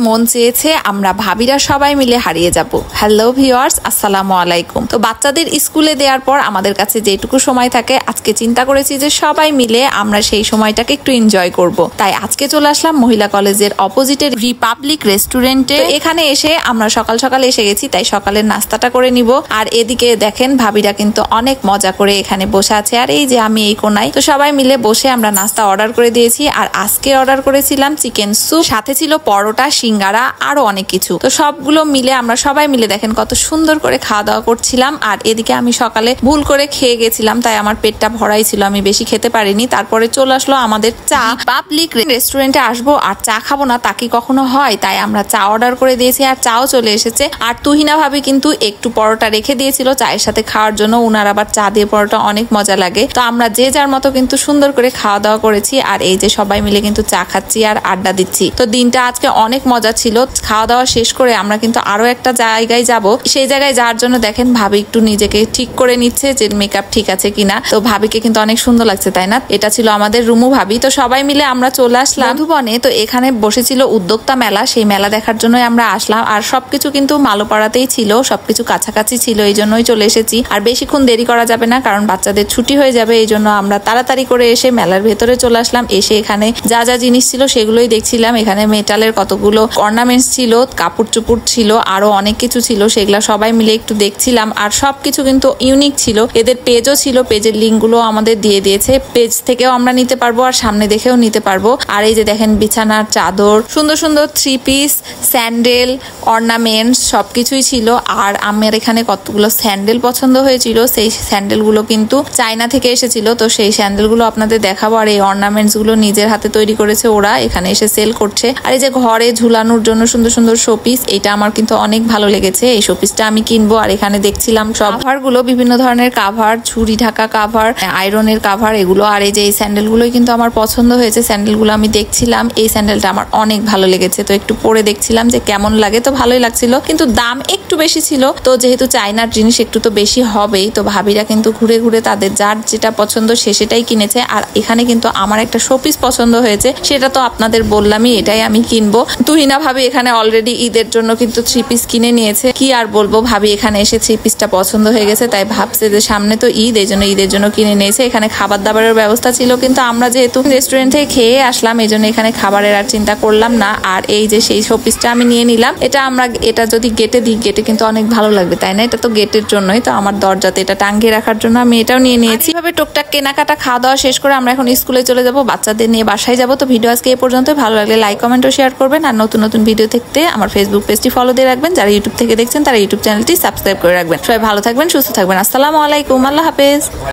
মন চেয়েছে আমরা ভাবিরা সবাই মিলে হারিয়ে যাব। হ্যালো ভিউয়ার্স, আসসালামু আলাইকুম। তো বাচ্চাদের স্কুলে দেওয়ার পর আমাদের কাছে যেটুকু সময় থাকে, আজকে চিন্তা করেছি যে সবাই মিলে আমরা সেই সময়টাকে একটু এনজয় করব। তাই আজকে চলে আসলাম মহিলা কলেজের অপোজিটের রিপাবলিক রেস্টুরেন্টে। এখানে এসে আমরা সকাল সকাল এসে গেছি, তাই সকালের নাস্তাটা করে নিব। আর এদিকে দেখেন ভাবিরা কিন্তু অনেক মজা করে এখানে বসে আছে, আর এই যে আমি এই কোনায়। তো সবাই মিলে বসে আমরা নাস্তা অর্ডার করে দিয়েছি। আর আজকে অর্ডার করেছিলাম চিকেন স্যুপ, সাথে ছিল পরোটা, সিঙ্গারা, আরো অনেক কিছু। তো সবগুলো মিলে আমরা সবাই মিলে দেখেন কত সুন্দর করে খাওয়া দাওয়া করছিলাম। আর এদিকে আমি সকালে ভুল করে খেয়ে গেছিলাম, তাই আমার পেটটা ভরাই ছিল, আমি বেশি খেতে পারিনি। তারপরে চলে আসলো আমাদের চা। পাবলিক রেস্টুরেন্টে আসবো আর চা খাবো না তা কি কখনো হয়? তাই আমরা চা অর্ডার করে দিয়েছি আর চাও চলে এসেছে। আর তুহিনা ভাবি কিন্তু একটু পরোটা রেখে দিয়েছিল চায়ের সাথে খাওয়ার জন্য। উনার আবার চা দিয়ে পরোটা অনেক মজা লাগে। তো আমরা যে যার মতো কিন্তু সুন্দর করে খাওয়া দাওয়া করেছি। আর এই যে সবাই মিলে কিন্তু চা খাচ্ছি আর আড্ডা দিচ্ছি। তো দিনটা আজকে অনেক মজা ছিল। খাওয়া দাওয়া শেষ করে আমরা কিন্তু আরো একটা জায়গায় যাব। সেই জায়গায় যাওয়ার জন্য দেখেন ভাবি একটু নিজেকে ঠিক করে নিচ্ছে যে মেকআপ ঠিক আছে কিনা। তো ভাবিকে কিন্তু অনেক সুন্দর লাগছে, তাই না? এটা ছিল আমাদের রুমু ভাবি। তো সবাই মিলে আমরা চলে আসলাম মধুবনে। তো এখানে বসেছিল উদ্যোক্তা মেলা, সেই মেলা দেখার জন্যই আমরা আসলাম। আর সবকিছু কিন্তু মালোপাড়াতেই ছিল, সবকিছু কাছাকাছি ছিল, এই জন্যই চলে এসেছি। আর বেশিক্ষণ দেরি করা যাবে না, কারণ বাচ্চাদের ছুটি হয়ে যাবে। এই জন্য আমরা তাড়াতাড়ি করে এসে মেলার ভেতরে চলে আসলাম। এসে এখানে যা যা জিনিস ছিল সেগুলোই দেখছিলাম। এখানে মেটালের কতগুলো অর্নামেন্টস ছিল, কাপড় চুপুর ছিল, আরো অনেক কিছু ছিল, সেগুলা সবাই মিলে একটু দেখছিলাম। আর সবকিছু কিন্তু ইউনিক ছিল। এদের পেজও ছিল, পেজের লিঙ্ক গুলো আমাদের দিয়ে দিয়েছে। পেজ থেকেও আমরা নিতে পারবো আর সামনে দেখেও নিতে পারবো। আর এই যে দেখেন বিছানার চাদর, সুন্দর সুন্দর 3 পিস, স্যান্ডেল, অর্নামেন্টস সবকিছুই ছিল। আর আমার এখানে কতগুলো স্যান্ডেল পছন্দ হয়েছিল, সেই স্যান্ডেল গুলো কিন্তু চায়না থেকে এসেছিল। তো সেই স্যান্ডেল গুলো আপনাদের দেখাবো। আর এই অর্নামেন্টস গুলো নিজের হাতে তৈরি করেছে ওরা, এখানে এসে সেল করছে। আর এই যে ঘরে ঝুলানোর জন্য সুন্দর সুন্দর শোপিস, এটা আমার কিন্তু অনেক ভালো লেগেছে। এই শোপিসটা আমি কিনবো। আর এখানে দেখছিলাম সব কাভার গুলো, বিভিন্ন ধরনের কাভার, ঝুড়ি ঢাকা কাভার, আয়রনের কাভার, এগুলো। আর এই যে এই স্যান্ডেল গুলোই কিন্তু আমার পছন্দ হয়েছে। স্যান্ডেল গুলো আমি দেখছিলাম, এই স্যান্ডেলটা আমার অনেক ভালো লেগেছে। তো একটু পরে দেখছিলাম যে কেমন লাগে। তো ভালোই লাগছিল, কিন্তু দাম একটু বেশি ছিল। তো যেহেতু চাইনার জিনিস একটু তো বেশি হবেই, তো ভাবিরা কিন্তু ঘুরে ঘুরে তাদের যার যেটা পছন্দ সে সেটাই কিনেছে। আর এখানে কিন্তু আমার একটা শোপিস পছন্দ হয়েছে, সেটা তো আপনাদের বললামই, এটাই আমি কিনবো। তুহিনা ভাবি এখানে অলরেডি ঈদের জন্য কিন্তু 3 পিস কিনে নিয়েছে। কি আর বলবো, ভাবি এখানে এসে 3 পিসটা পছন্দ হয়ে গেছে, তাই ভাবছে যে সামনে তো ঈদ, এই জন্য ঈদের জন্য কিনে নিয়েছে। এখানে খাবার দাবারের ব্যবস্থা ছিল, কিন্তু আমরা যেহেতু রেস্টুরেন্ট থেকে খেয়ে আসলাম, এই জন্য এখানে খাবারের আর চিন্তা করলাম না। আর এই যে সেই শোপিসটা আমি নিয়ে নিলাম। এটা যদি গেটে দিই, গেটে কিন্তু অনেক ভালো লাগবে, তাই না? এটা তো গেটের জন্যই, তো আমার দরজাতে এটা টাঙ্গিয়ে রাখার জন্য আমি এটাও নিয়ে নিয়েছি। এভাবে টুকটাক কেনাকাটা খাওয়া দাওয়া শেষ করে আমরা এখন স্কুলে চলে যাব, বাচ্চাদের নিয়ে বাসায় যাব। তো ভিডিও আজকে এই পর্যন্ত। ভালো লাগলে লাইক, কমেন্ট ও শেয়ার করবেন। আর নতুন নতুন ভিডিও দেখতে আমার ফেসবুক পেজটি ফলো দিয়ে রাখবেন। যারা ইউটিউব থেকে দেখছেন তারা ইউটিউব চ্যানেলটি সাবস্ক্রাইব করে রাখবেন। সবাই ভালো থাকবেন, সুস্থ থাকবেন। আসসালামু আলাইকুম, আল্লাহ হাফেজ।